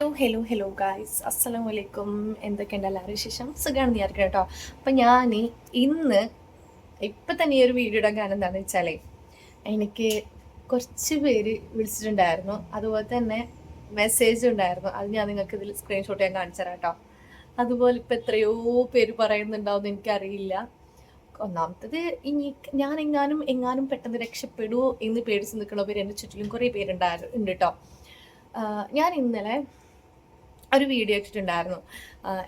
Hello guys, അസ്സലാമു അലൈക്കും. എന്തൊക്കെയുണ്ട് എല്ലാവരും വിശേഷം? സുഖമാണെന്ന് വിചാരിക്കണം കേട്ടോ. അപ്പം ഞാൻ ഇന്ന് ഇപ്പം തന്നെ ഈ ഒരു വീഡിയോ ഇടാൻ കാരണം എന്താണെന്ന് വെച്ചാലേ, എനിക്ക് കുറച്ച് പേര് വിളിച്ചിട്ടുണ്ടായിരുന്നു, അതുപോലെ തന്നെ മെസ്സേജ് ഉണ്ടായിരുന്നു. അത് ഞാൻ നിങ്ങൾക്ക് ഇതിൽ സ്ക്രീൻഷോട്ട് ഞാൻ കാണിച്ചു തരാം കേട്ടോ. അതുപോലെ ഇപ്പം എത്രയോ പേര് പറയുന്നുണ്ടാവും എനിക്കറിയില്ല. ഒന്നാമത്തത്, ഇനി ഞാൻ എങ്ങാനും പെട്ടെന്ന് രക്ഷപ്പെടുമോ എന്ന് പേടിച്ച് നിൽക്കുന്ന പേര് എൻ്റെ ചുറ്റിലും കുറേ പേരുണ്ട് കേട്ടോ. ഞാൻ ഇന്നലെ ഒരു വീഡിയോ ഇട്ടിട്ടുണ്ടായിരുന്നു.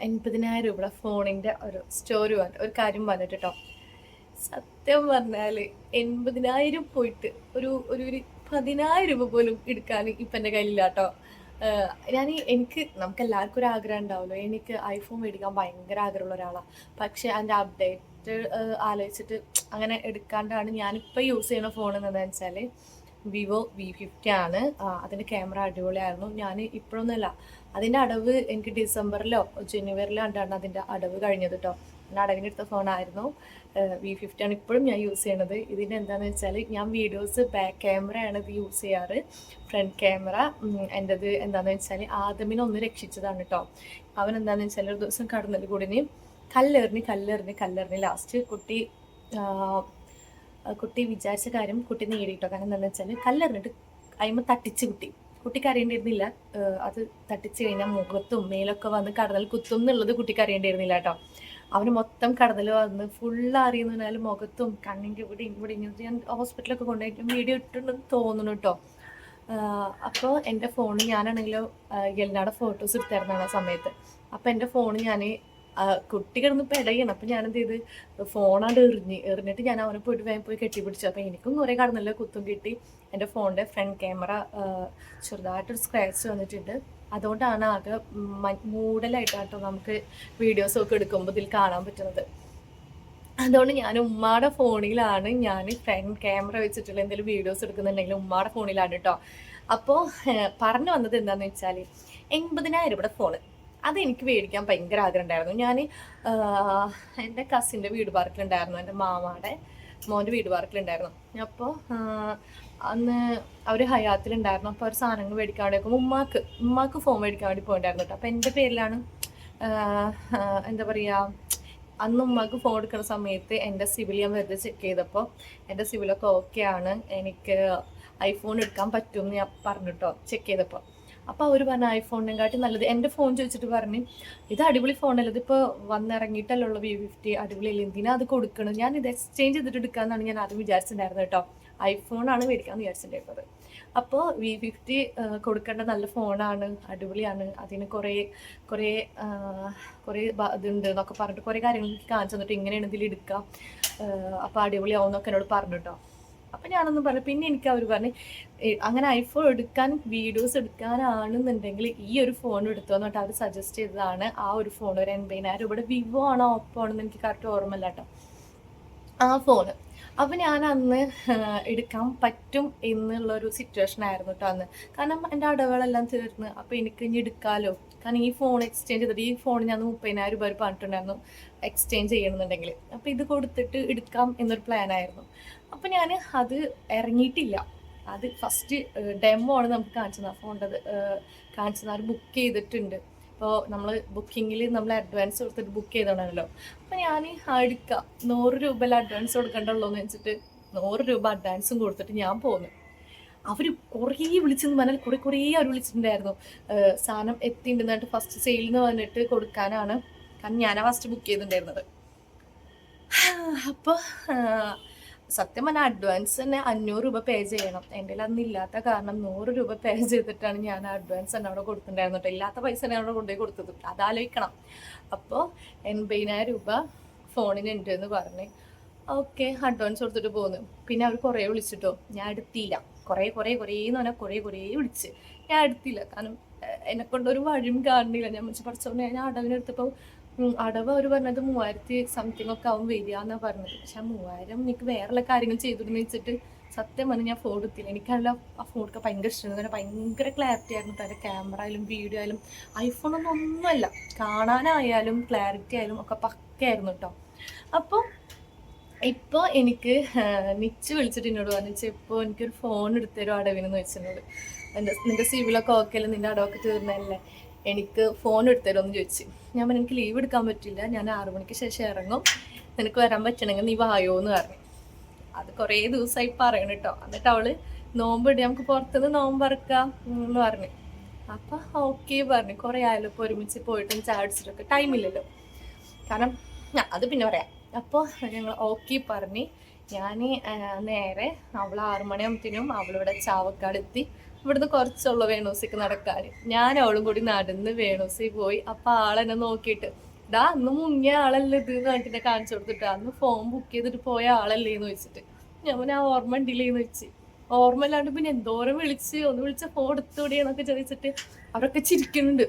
80,000 രൂപയുടെ ഫോണിൻ്റെ ഒരു സ്റ്റോറി ഒരു കാര്യം പറഞ്ഞിട്ട് കേട്ടോ. സത്യം പറഞ്ഞാൽ 80,000 പോയിട്ട് ഒരു ഒരു ഒരു 10,000 രൂപ പോലും എടുക്കാൻ ഇപ്പം എൻ്റെ കയ്യിലില്ല കേട്ടോ. നമുക്ക് എല്ലാവർക്കും ഒരു ആഗ്രഹം ഉണ്ടാവുമല്ലോ. എനിക്ക് ഐഫോൺ മേടിക്കാൻ ഭയങ്കര ആഗ്രഹമുള്ള ഒരാളാണ്. പക്ഷേ അതിൻ്റെ അപ്ഡേറ്റ് ആലോചിച്ചിട്ട് അങ്ങനെ എടുക്കാണ്ടാണ് ഞാനിപ്പോൾ യൂസ് ചെയ്യുന്ന ഫോൺ എന്താണെന്ന് വെച്ചാൽ വിവോ V50 ആണ്. അതിൻ്റെ ക്യാമറ അടിപൊളിയായിരുന്നു. ഞാൻ ഇപ്പോഴൊന്നുമല്ല, അതിൻ്റെ അടവ് എനിക്ക് ഡിസംബറിലോ ജനുവരിലോ കണ്ടാണ് അതിൻ്റെ അടവ് കഴിഞ്ഞത് കേട്ടോ. ഞാൻ അടവിനെടുത്ത ഫോണായിരുന്നു. V50 ആണ് ഇപ്പോഴും ഞാൻ യൂസ് ചെയ്യണത്. ഇതിൻ്റെ എന്താണെന്ന് വെച്ചാൽ, ഞാൻ വീഡിയോസ് ബാക്ക് ക്യാമറയാണ് ഇത് യൂസ് ചെയ്യാറ്. ഫ്രണ്ട് ക്യാമറ എൻ്റെത് എന്താണെന്ന് വെച്ചാൽ ആദമിനെ ഒന്ന് രക്ഷിച്ചതാണ് കേട്ടോ. അവൻ എന്താണെന്ന് വെച്ചാൽ ഒരു ദിവസം കടന്നൽ കൂടിന് കല്ലെറിഞ്ഞ് ലാസ്റ്റ് കുട്ടി വിചാരിച്ച കാര്യം കുട്ടി നേടിയിട്ടോ. കാരണം എന്താണെന്ന് വെച്ചാൽ കല്ലെറിഞ്ഞിട്ട് അതിമ തട്ടിച്ച് കുട്ടിക്ക് അറിയേണ്ടിയിരുന്നില്ല. അത് തട്ടിച്ച് കഴിഞ്ഞാൽ മുഖത്തും മേലൊക്കെ വന്ന് കടന്നൽ കുത്തും എന്നുള്ളത് കുട്ടിക്ക് അറിയേണ്ടിയിരുന്നില്ല കേട്ടോ. അവന് മൊത്തം കടന്നൽ വന്ന് ഫുള്ള് അറിയുന്നതിനാൽ മുഖത്തും കണ്ണിൻ്റെ ഇവിടെ ഞാൻ ഹോസ്പിറ്റലൊക്കെ കൊണ്ടുപോയിട്ട് വീഡിയോ ഇട്ടുണ്ടെന്ന് തോന്നുന്നു കേട്ടോ. അപ്പോൾ എൻ്റെ ഫോണ് ഞാനാണെങ്കിലോ എല്ലാവരുടെ ഫോട്ടോസ് എടുത്തായിരുന്നു ആ സമയത്ത്. അപ്പോൾ എൻ്റെ ഫോണ് ഞാൻ കുട്ടി കിടന്ന് പെടയണം. അപ്പം ഞാനെന്ത് ചെയ്ത് ഫോണാണ്ട് എറിഞ്ഞിട്ട് ഞാൻ അവനെ വേഗം പോയി കെട്ടിപ്പിടിച്ചു. അപ്പം എനിക്കും കുറേ കടന്നല്ലോ കുത്തും കിട്ടി. എൻ്റെ ഫോണിൻ്റെ ഫ്രണ്ട് ക്യാമറ ചെറുതായിട്ടൊരു സ്ക്രാച്ച് വന്നിട്ടുണ്ട്. അതുകൊണ്ടാണ് ആകെ മൂടലായിട്ടാട്ടോ നമുക്ക് വീഡിയോസൊക്കെ എടുക്കുമ്പോൾ ഇതിൽ കാണാൻ പറ്റുന്നത്. അതുകൊണ്ട് ഞാൻ ഉമ്മയുടെ ഫോണിലാണ് ഞാൻ ഫ്രണ്ട് ക്യാമറ വെച്ചിട്ടുള്ള എന്തെങ്കിലും വീഡിയോസ് എടുക്കുന്നുണ്ടെങ്കിൽ ഉമ്മയുടെ ഫോണിലാണ് കേട്ടോ. അപ്പോൾ പറഞ്ഞു വന്നത് എന്താണെന്ന് വെച്ചാൽ, 80,000 രൂപയുടെ ഫോണ് അതെനിക്ക് മേടിക്കാൻ ഭയങ്കര ആഗ്രഹം ഉണ്ടായിരുന്നു. ഞാൻ എൻ്റെ കസിൻ്റെ വീട് പാർക്കിലുണ്ടായിരുന്നു, എൻ്റെ മാമാടെ മോൻ്റെ വീട് പാർക്കിലുണ്ടായിരുന്നു. അപ്പോൾ അന്ന് അവർ ഹയാത്തിലുണ്ടായിരുന്നു. അപ്പോൾ അവർ സാധനങ്ങൾ മേടിക്കാൻ വേണ്ടി നോക്കുമ്പോൾ ഉമ്മാക്ക് ഫോൺ മേടിക്കാൻ വേണ്ടി പോയിട്ടുണ്ടായിരുന്നു കേട്ടോ. അപ്പോൾ എൻ്റെ പേരിലാണ് എന്താ പറയുക, അന്ന് ഉമ്മാക്ക് ഫോൺ എടുക്കുന്ന സമയത്ത് എൻ്റെ സിവിൽ ഞാൻ വെറുതെ ചെക്ക് ചെയ്തപ്പോൾ എൻ്റെ സിവിലൊക്കെ ഓക്കെ ആണ്, എനിക്ക് ഐഫോൺ എടുക്കാൻ പറ്റുമെന്ന് ഞാൻ പറഞ്ഞു കേട്ടോ ചെക്ക് ചെയ്തപ്പോൾ. അപ്പോൾ അവർ പറഞ്ഞു ഐഫോണിനെക്കാട്ടി നല്ലത്. എൻ്റെ ഫോൺ ചോദിച്ചിട്ട് പറഞ്ഞ്, ഇത് അടിപൊളി ഫോണല്ല, ഇതിപ്പോൾ വന്നിറങ്ങിയിട്ടല്ലോ ഉള്ള V50 അടിപൊളിയല്ലേ, എന്തിനാ അത് കൊടുക്കണം, ഞാൻ ഇത് എക്സ്ചേഞ്ച് ചെയ്തിട്ട് എടുക്കാമെന്നാണ് ഞാൻ ആദ്യം വിചാരിച്ചിട്ടുണ്ടായിരുന്നത് കേട്ടോ. ഐഫോണാണ് മേടിക്കാമെന്ന് വിചാരിച്ചിട്ടുണ്ടായിരുന്നത്. അപ്പോൾ V50 കൊടുക്കേണ്ട നല്ല ഫോണാണ്, അടിപൊളിയാണ്, അതിന് കുറേ ഇതുണ്ട് എന്നൊക്കെ പറഞ്ഞിട്ട് കുറേ കാര്യങ്ങൾ കാണിച്ചു തന്നിട്ട് ഇങ്ങനെയാണ് ഇതിൽ എടുക്കാം, അപ്പോൾ അടിപൊളിയാവും എന്നൊക്കെ എന്നോട് പറഞ്ഞു കേട്ടോ. അപ്പം ഞാനൊന്നും പറഞ്ഞു. പിന്നെ എനിക്ക് അവർ പറഞ്ഞ്, അങ്ങനെ ഐഫോൺ എടുക്കാൻ വീഡിയോസ് എടുക്കാനാണെന്നുണ്ടെങ്കിൽ ഈ ഒരു ഫോൺ എടുത്തോ എന്നിട്ട് അവർ സജസ്റ്റ് ചെയ്തതാണ് ആ ഒരു ഫോൺ. ഒരു 80,000 രൂപയുടെ വിവോ ആണോ ഓപ്പോ ആണെന്ന് എനിക്ക് കറക്റ്റ് ഓർമ്മയില്ല കേട്ടോ ആ ഫോണ്. അപ്പം ഞാൻ അന്ന് എടുക്കാൻ പറ്റും എന്നുള്ളൊരു സിറ്റുവേഷൻ ആയിരുന്നു കേട്ടോ അന്ന്. കാരണം എൻ്റെ അടവുകളെല്ലാം തീർന്ന്, അപ്പോൾ എനിക്ക് ഇനി എടുക്കാമല്ലോ. കാരണം ഈ ഫോൺ എക്സ്ചേഞ്ച് ചെയ്തിട്ട്, ഈ ഫോൺ ഞാൻ 30,000 രൂപ പറഞ്ഞിട്ടുണ്ടായിരുന്നു എക്സ്ചേഞ്ച് ചെയ്യണമെന്നുണ്ടെങ്കിൽ. അപ്പോൾ ഇത് കൊടുത്തിട്ട് എടുക്കാം എന്നൊരു പ്ലാനായിരുന്നു. അപ്പോൾ ഞാൻ അത് ഇറങ്ങിയിട്ടില്ല. അത് ഫസ്റ്റ് ഡെമോ ആണ് നമുക്ക് കാണിച്ചത്. ഫോണിൻ്റെ കാണിച്ചത് ബുക്ക് ചെയ്തിട്ടുണ്ട്. ഇപ്പോൾ നമ്മൾ ബുക്കിങ്ങിൽ നമ്മൾ അഡ്വാൻസ് കൊടുത്തിട്ട് ബുക്ക് ചെയ്തോണല്ലോ. അപ്പോൾ ഞാൻ എടുക്കാം, 100 രൂപ അഡ്വാൻസ് കൊടുക്കണ്ടുള്ളൂ എന്ന് വെച്ചിട്ട് 100 രൂപ അഡ്വാൻസും കൊടുത്തിട്ട് ഞാൻ പോന്നു. അവർ കുറേ വിളിച്ചെന്ന് പറഞ്ഞാൽ കുറേ അവർ വിളിച്ചിട്ടുണ്ടായിരുന്നു. സാധനം എത്തിയിട്ടുണ്ടെന്നിട്ട് ഫസ്റ്റ് സെയിൽ എന്ന് പറഞ്ഞിട്ട് കൊടുക്കാനാണ്. കാരണം ഞാനാണ് ഫസ്റ്റ് ബുക്ക് ചെയ്തിട്ടുണ്ടായിരുന്നത്. അപ്പോൾ സത്യം പറഞ്ഞാൽ അഡ്വാൻസ് തന്നെ 500 രൂപ പേ ചെയ്യണം. എൻ്റെ കയ്യിൽ അന്ന് ഇല്ലാത്ത കാരണം 100 രൂപ പേ ചെയ്തിട്ടാണ് ഞാൻ അഡ്വാൻസ് തന്നെ അവിടെ കൊടുത്തിട്ടുണ്ടായിരുന്നു കേട്ടോ. ഇല്ലാത്ത പൈസ തന്നെ അവിടെ കൊണ്ടുപോയി കൊടുത്തത്, അതാലോചിക്കണം. അപ്പോൾ 80,000 രൂപ ഫോണിനുണ്ട് എന്ന് പറഞ്ഞ് ഓക്കെ അഡ്വാൻസ് കൊടുത്തിട്ട് പോന്നു. പിന്നെ അവർ കുറേ വിളിച്ചിട്ടോ, ഞാൻ എടുത്തില്ല. കുറേ എന്ന് പറഞ്ഞാൽ കുറേ വിളിച്ച് ഞാൻ എടുത്തില്ല. കാരണം എന്നെക്കൊണ്ടൊരു വഴിയും കാണുന്നില്ല. ഞാൻ പഠിച്ചോണ്ട് ഞാൻ അടവിനെടുത്തപ്പോൾ അടവ് അവർ പറഞ്ഞത് 3,000 സംതിങ് ഒക്കെ ആവും വരിക എന്നാണ് പറഞ്ഞത്. പക്ഷെ 3,000 എനിക്ക് വേറെയുള്ള കാര്യങ്ങൾ ചെയ്തിരുന്നു വെച്ചിട്ട് സത്യം പറഞ്ഞാൽ ഞാൻ ഫോൺ എടുത്തില്ല. എനിക്കല്ല ആ ഫോണൊക്കെ ഭയങ്കര ഇഷ്ടമാണ്. കാരണം ഭയങ്കര ക്ലാരിറ്റി ആയിരുന്നു. അതിൻ്റെ ക്യാമറ ആയാലും വീഡിയോ ആയാലും ഒന്നുമല്ല, കാണാനായാലും ക്ലാരിറ്റി ആയാലും ഒക്കെ പക്കയായിരുന്നു കേട്ടോ. അപ്പോൾ ഇപ്പോൾ എനിക്ക് നിച്ച് വിളിച്ചിട്ട് എന്നോട് പറഞ്ഞു, ഇപ്പോൾ എനിക്കൊരു ഫോൺ എടുത്തരും അടവിനെന്ന് വെച്ചെന്നോട്. നിന്റെ സിവിലൊക്കെ ഓക്കെ അല്ലേ, നിന്റെ അടവൊക്കെ തീർന്നല്ലേ, എനിക്ക് ഫോൺ എടുത്തരുമെന്ന് ചോദിച്ചു. ഞാൻ പറഞ്ഞു എനിക്ക് ലീവ് എടുക്കാൻ പറ്റില്ല, ഞാൻ 6 മണിക്ക് ശേഷം ഇറങ്ങും, നിനക്ക് വരാൻ പറ്റണമെങ്കിൽ നീ വായോ എന്ന് പറഞ്ഞു. അത് കുറേ ദിവസമായി പറയണം കേട്ടോ. എന്നിട്ട് അവള് നോമ്പിട്ട് നമുക്ക് പുറത്തുനിന്ന് നോമ്പ് ഇറക്കാം എന്ന് പറഞ്ഞു. അപ്പം ഓക്കെ പറഞ്ഞു. കുറേ ആയാലും ഇപ്പോൾ ഒരുമിച്ച് പോയിട്ടും ചായ അടിച്ചിട്ടൊക്കെ ടൈമില്ലല്ലോ, കാരണം അത് പിന്നെ പറയാം. അപ്പോൾ ഞങ്ങൾ ഓക്കെ പറഞ്ഞ് ഞാൻ നേരെ അവൾ 6 മണിയാകുമ്പത്തേനും അവളിവിടെ ചാവക്കാട് എത്തി. ഇവിടുന്ന് കുറച്ചുള്ള വേണൂസിക്ക് നടക്കാൻ. ഞാൻ അവളും കൂടി നടന്ന് വേണൂസി പോയി. അപ്പം ആളെന്നെ നോക്കിയിട്ട് ഡാ അന്ന് മുങ്ങിയ ആളല്ലേ ഇത് എന്ന് പറഞ്ഞിട്ട് കാണിച്ചു കൊടുത്തിട്ട്, അന്ന് ഫോൺ ബുക്ക് ചെയ്തിട്ട് പോയ ആളല്ലേ എന്ന് ചോദിച്ചിട്ട് ഞാൻ ആ ഓർമ്മ ഉണ്ടില്ലേന്ന് വെച്ച്. ഓർമ്മ ഇല്ലാണ്ട് പിന്നെ എന്തോരം ഒന്ന് വിളിച്ച ഫോൺ എടുത്തുകൂടി എന്നൊക്കെ ചോദിച്ചിട്ട് അവരൊക്കെ ചിരിക്കുന്നുണ്ട്.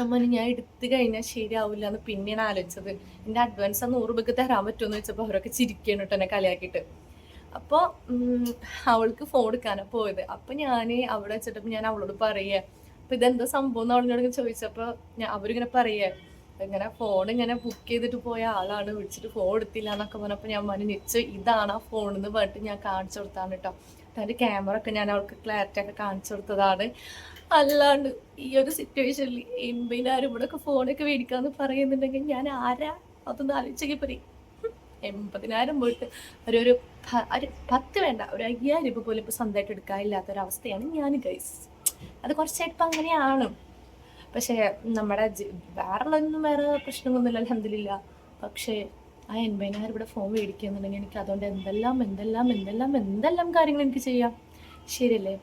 അമ്മന് ഞാൻ എടുത്തു കഴിഞ്ഞാൽ ശരിയാവില്ല എന്ന് പിന്നെയാണ് ആലോചിച്ചത്. എൻ്റെ അഡ്വാൻസ് 100 രൂപയ്ക്ക് തരാൻ പറ്റുമെന്ന് വെച്ചപ്പോൾ അവരൊക്കെ ചിരിക്കണം കേട്ടോ എന്നെ കളിയാക്കിയിട്ട്. അപ്പോൾ അവൾക്ക് ഫോൺ എടുക്കാനാണ് പോയത്. അപ്പം ഞാൻ അവിടെ വെച്ചിട്ടപ്പോൾ ഞാൻ അവളോട് പറയുക, അപ്പം ഇതെന്താ സംഭവം എന്ന് അവളോട് ചോദിച്ചപ്പോൾ അവരിങ്ങനെ പറയുക, ഇങ്ങനെ ഫോൺ ഇങ്ങനെ ബുക്ക് ചെയ്തിട്ട് പോയ ആളാണ്, വിളിച്ചിട്ട് ഫോൺ എടുത്തില്ല എന്നൊക്കെ പറഞ്ഞപ്പോൾ ഞാൻ മനസ്സിച്ചു ഇതാണ് ആ ഫോണെന്ന് പറഞ്ഞിട്ട് ഞാൻ കാണിച്ചു കൊടുത്താണ് കേട്ടോ. അതിൻ്റെ ക്യാമറ ഒക്കെ ഞാൻ അവൾക്ക് ക്ലാരിറ്റി ഒക്കെ കാണിച്ചു കൊടുത്തതാണ്. അല്ലാണ്ട് ഈ ഒരു സിറ്റുവേഷനിൽ 80,000 ഇവിടെയൊക്കെ ഫോണൊക്കെ മേടിക്കാന്ന് പറയുന്നുണ്ടെങ്കിൽ ഞാൻ ആരാ അതൊന്ന് ആലോചിച്ചൊക്കെ പറയും. 80,000 പോയിട്ട് ഒരു 10 വേണ്ട, ഒരു 5,000 രൂപ പോലും ഇപ്പോൾ സ്വന്തമായിട്ട് എടുക്കാനില്ലാത്തൊരവസ്ഥയാണ് ഞാൻ ഗൈസ്. അത് കുറച്ചായിട്ടിപ്പോൾ അങ്ങനെയാണ്. പക്ഷേ നമ്മുടെ വേറെയുള്ളതൊന്നും വേറെ പ്രശ്നമൊന്നുമില്ല അൽഹംദുലില്ലാ. പക്ഷേ ആ 80,000 ഇവിടെ ഫോൺ മേടിക്കുന്നുണ്ടെങ്കിൽ എനിക്ക് അതുകൊണ്ട് എന്തെല്ലാം കാര്യങ്ങൾ എനിക്ക് ചെയ്യാം, ശരിയല്ലേ?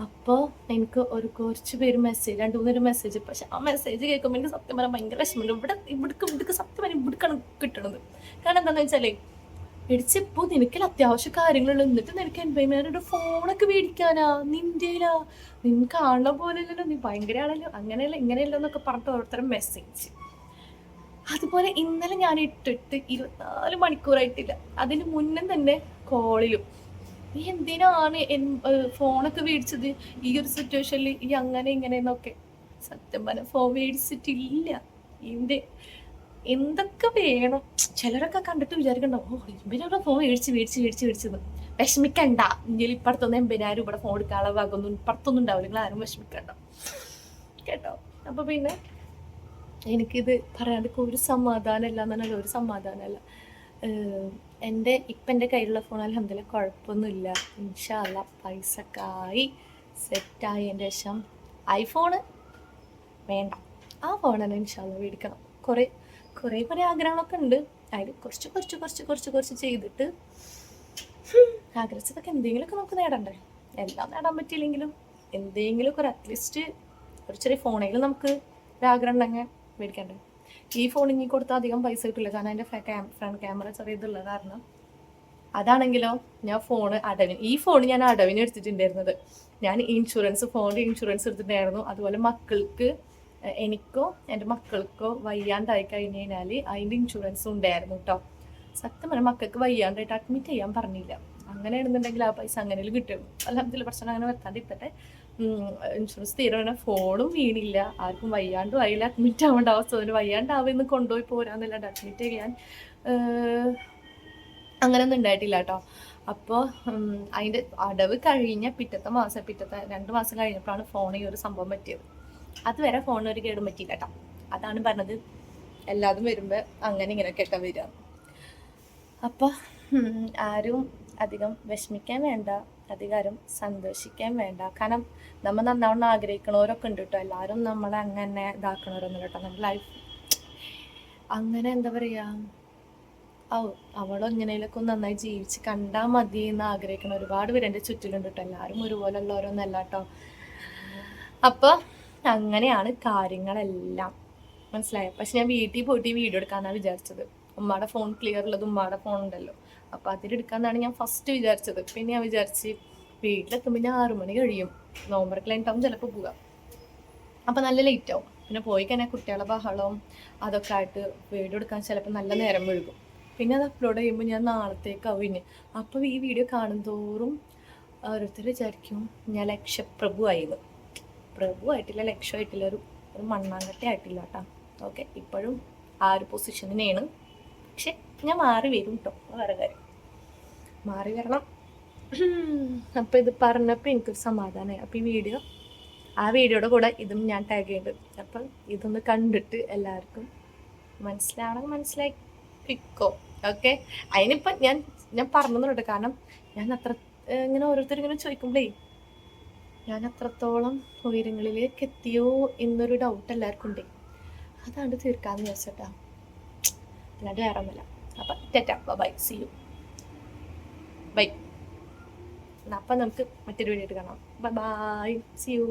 അപ്പോൾ എനിക്ക് കുറച്ച് പേര് മെസ്സേജ് 2-3 മെസ്സേജ്, പക്ഷെ ആ മെസ്സേജ് കേൾക്കുമ്പോൾ എനിക്ക് സത്യം പറയാൻ ഭയങ്കര വിഷമമുണ്ട്. ഇവിടേക്ക് സത്യം പറയാൻ ഇവിടേക്കാണ് കിട്ടണത്. കാരണം എന്താണെന്ന് വെച്ചാലേ മേടിച്ചപ്പോൾ നിനക്കിൽ അത്യാവശ്യ കാര്യങ്ങളുള്ള, എന്നിട്ട് നിനക്ക് 80,000 ഫോണൊക്കെ മേടിക്കാനാ, നിൻ്റെയിലാ, നിൻ കാണുന്ന പോലെയല്ലോ, നീ ഭയങ്കര ആണല്ലോ, അങ്ങനെയല്ല ഇങ്ങനെയല്ലോ എന്നൊക്കെ പറഞ്ഞിട്ട് ഓരോരുത്തരും മെസ്സേജ്. അതുപോലെ ഇന്നലെ ഞാൻ ഇട്ടിട്ട് 24 മണിക്കൂറായിട്ടില്ല, അതിന് മുന്നേ തന്നെ കോളിലും നീ എന്തിനാണ് ഫോണൊക്കെ മേടിച്ചത് ഈ ഒരു സിറ്റുവേഷനിൽ, ഈ അങ്ങനെ ഇങ്ങനെയെന്നൊക്കെ. സത്യം പറഞ്ഞ ഫോൺ മേടിച്ചിട്ടില്ല. ഇതിൻ്റെ എന്തൊക്കെ വേണം. ചിലരൊക്കെ കണ്ടിട്ട് വിചാരിക്കണ്ടോ, ഓ 80,000 ഫോൺ മേടിച്ചെന്ന്. വിഷമിക്കണ്ട, ഇങ്ങനെ ഇപ്പടുത്തൊന്നും 80,000 ഇവിടെ ഫോൺ എടുക്കാനുള്ള ഭാഗമൊന്നും ഇപ്പടുത്തൊന്നും ഉണ്ടാവില്ല, നിങ്ങൾ ആരും വിഷമിക്കണ്ട കേട്ടോ. അപ്പൊ പിന്നെ എനിക്കിത് പറയാണ്ട് ഒരു സമാധാനമല്ല എന്ന് പറഞ്ഞാൽ ഒരു സമാധാനമല്ല. എൻ്റെ കയ്യിലുള്ള ഫോൺ അൽഹംദുലില്ലാ കുഴപ്പമൊന്നുമില്ല. ഇൻഷാ അല്ലാ പൈസയൊക്കെ ആയി സെറ്റായതിൻ്റെ ശേഷം ഐഫോണ് വേണ്ട, ആ ഫോൺ തന്നെ ഇൻഷാ അല്ലാ മേടിക്കണം. കുറേ ആഗ്രഹങ്ങളൊക്കെ ഉണ്ട്. അതിൽ കുറച്ച് ചെയ്തിട്ട് ആഗ്രഹിച്ചതൊക്കെ എന്തെങ്കിലുമൊക്കെ നമുക്ക് നേടണ്ടേ. എല്ലാം നേടാൻ പറ്റിയില്ലെങ്കിലും എന്തെങ്കിലുമൊക്കെ അറ്റ്ലീസ്റ്റ് ഒരു ചെറിയ ഫോണെങ്കിലും നമുക്ക് ഒരാഗ്രഹം ഉണ്ടെങ്കിൽ മേടിക്കണ്ടേ. ഈ ഫോൺ ഇനി കൊടുത്താൽ അധികം പൈസ കിട്ടില്ല, കാരണം അതിൻ്റെ ഫ്രണ്ട് ക്യാമറ ചെറിയതുള്ള കാരണം. അതാണെങ്കിലോ ഞാൻ ഈ ഫോൺ ഞാൻ അടവിന് എടുത്തിട്ടുണ്ടായിരുന്നത്. ഞാൻ ഫോണിൻ്റെ ഇൻഷുറൻസ് എടുത്തിട്ടുണ്ടായിരുന്നു. അതുപോലെ എനിക്കോ എൻ്റെ മക്കൾക്കോ വയ്യാണ്ടായി കഴിഞ്ഞ് കഴിഞ്ഞാൽ അതിൻ്റെ ഇൻഷുറൻസും ഉണ്ടായിരുന്നു കേട്ടോ. സത്യം പറഞ്ഞാൽ മക്കൾക്ക് വയ്യാണ്ടായിട്ട് അഡ്മിറ്റ് ചെയ്യാൻ പറഞ്ഞില്ല. അങ്ങനെയാണെന്നുണ്ടെങ്കിൽ ആ പൈസ അങ്ങനെയും കിട്ടും. അല്ലാതെ പ്രശ്നം അങ്ങനെ വരുത്താണ്ട് ഇപ്പത്തെ ഇൻഷുറൻസ് തീരുമാനം. ഫോണും വീണില്ല, ആർക്കും വയ്യാണ്ടും ആയില്ല, അഡ്മിറ്റ് ആവേണ്ട അവസ്ഥ. അതിന് വയ്യാണ്ടാവുമെന്ന് കൊണ്ടുപോയി പോരാന്നല്ലാണ്ട് അഡ്മിറ്റ് ചെയ്യാൻ അങ്ങനെയൊന്നും ഉണ്ടായിട്ടില്ല കേട്ടോ. അപ്പോൾ അതിൻ്റെ അടവ് കഴിഞ്ഞ പിറ്റത്തെ 2 മാസം കഴിഞ്ഞപ്പോഴാണ് ഫോണിൽ ഒരു സംഭവം പറ്റിയത്. അതുവരെ ഫോണിന് ഒരു കേടും പറ്റിയില്ല കേട്ടോ. അതാണ് പറഞ്ഞത്, എല്ലാതും വരുമ്പോൾ അങ്ങനെ ഇങ്ങനെയൊക്കെ കേട്ടാ വരിക. അപ്പോൾ ആരും അധികം വിഷമിക്കാൻ വേണ്ട, അധികാരം സന്തോഷിക്കാൻ വേണ്ട. കാരണം നമ്മൾ നന്നാവണ്ണം ആഗ്രഹിക്കണവരൊക്കെ ഉണ്ട് കേട്ടോ. എല്ലാവരും നമ്മളെ അങ്ങനെ ഇതാക്കണവരൊന്നും കേട്ടോ. നമ്മുടെ ലൈഫ് അങ്ങനെ എന്താ പറയുക, അവളെങ്ങനെയൊക്കെ നന്നായി ജീവിച്ച് കണ്ടാൽ മതി എന്ന് ആഗ്രഹിക്കണ ഒരുപാട് പേര് എൻ്റെ ചുറ്റിലുണ്ട് കേട്ടോ. എല്ലാവരും ഒരുപോലെ ഉള്ളവരൊന്നല്ല കേട്ടോ. അപ്പോൾ അങ്ങനെയാണ് കാര്യങ്ങളെല്ലാം, മനസ്സിലായോ? പക്ഷെ ഞാൻ വീട്ടിൽ പോയിട്ട് വീഡിയോ എടുക്കാമെന്നാണ് വിചാരിച്ചത്. ഉമ്മയുടെ ഫോൺ ക്ലിയർ ഉള്ളത്, ഉമ്മയുടെ ഫോൺ ഉണ്ടല്ലോ, അപ്പോൾ അതിലെടുക്കാമെന്നാണ് ഞാൻ ഫസ്റ്റ് വിചാരിച്ചത്. പിന്നെ ഞാൻ വിചാരിച്ച് വീട്ടിലെത്തുമ്പോൾ 6 മണി കഴിയും, നോമ്പറക്കലായിട്ടാവും ചിലപ്പോൾ പോവുക. അപ്പോൾ നല്ല ലേറ്റ് ആവും. പിന്നെ പോയി കഴിഞ്ഞാൽ കുട്ടികളെ ബഹളവും അതൊക്കെ ആയിട്ട് വീഡിയോ എടുക്കാൻ ചിലപ്പോൾ നല്ല നേരം വഴുകും. പിന്നെ അത് അപ്ലോഡ് ചെയ്യുമ്പോൾ ഞാൻ നാളത്തേക്കാവും ഇനി. അപ്പോൾ ഈ വീഡിയോ കാണും തോറും ഓരോരുത്തർ വിചാരിക്കും ഞാൻ ലക്ഷപ്രഭു ആയിരുന്നു. പ്രഭു ആയിട്ടില്ല, ലക്ഷമായിട്ടില്ല, ഒരു മണ്ണാങ്കട്ട ആയിട്ടില്ല കേട്ടോ. ഓക്കെ, ഇപ്പോഴും ആ ഒരു പൊസിഷനിലാണ്. പക്ഷെ ഞാൻ മാറി വരും കേട്ടോ, വേറെ കാര്യം. മാറി വരണം, അപ്പോൾ ഇത് പറഞ്ഞപ്പോൾ എനിക്കൊരു സമാധാനമായി. അപ്പോൾ ആ വീഡിയോയുടെ കൂടെ ഇതും ഞാൻ ടാഗ് ചെയ്യുന്നുണ്ട്. അപ്പം ഇതൊന്ന് കണ്ടിട്ട് എല്ലാവർക്കും മനസ്സിലാവണം, മനസ്സിലാക്കിക്കോ. ഓക്കെ, അതിനിപ്പം ഞാൻ പറഞ്ഞുണ്ട്. കാരണം ഞാൻ ഇങ്ങനെ ഓരോരുത്തരിങ്ങനെ ചോദിക്കുമ്പോഴേ ഞാൻ അത്രത്തോളം ഉയരങ്ങളിലേക്ക് എത്തിയോ എന്നൊരു ഡൗട്ട് എല്ലാവർക്കും ഉണ്ട്. അതാണ് തീർക്കാമെന്ന് വിചാരിച്ചിട്ടാ, അല്ലാണ്ട് വേറെ ഒന്നുമില്ല. അപ്പം tata, bye, see you, bye. അപ്പം നമുക്ക് മറ്റൊരു വീഡിയോ കാണാം. Bye, see U.